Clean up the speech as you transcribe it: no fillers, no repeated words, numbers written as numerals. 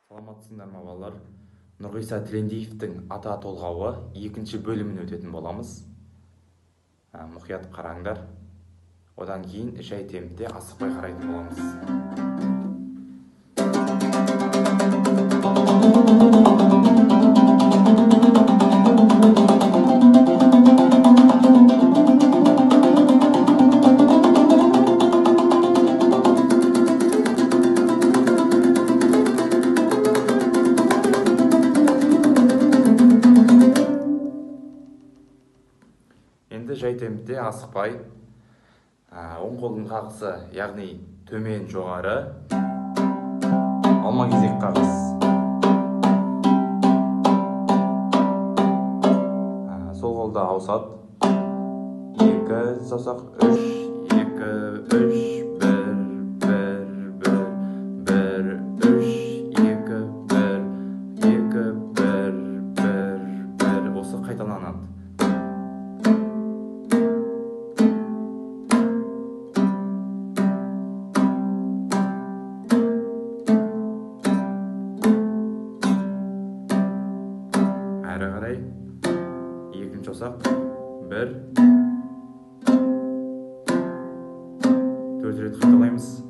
Саламатсыңдар ма балалар? Нұрғиса Тілендиевтің ата толғауы екінші бөлімін өтетін боламыз. Мұқият қараңдар. Одан кейін жай темпте асықпай қарайтын боламыз. Енді жай темпте асықпай, оң қолдың қағысы, яғни төмен жоғары, алма кезек қағыс. Сол қолда ауысады. 2 саусақ, 3, 2, 3, 1, 1, 1, 1, 3, 2, 1, 2, 1, 1, 1. Осы қайталанады. Әрі қарай екінші саусақ 1, 4 рет қайталаймыз.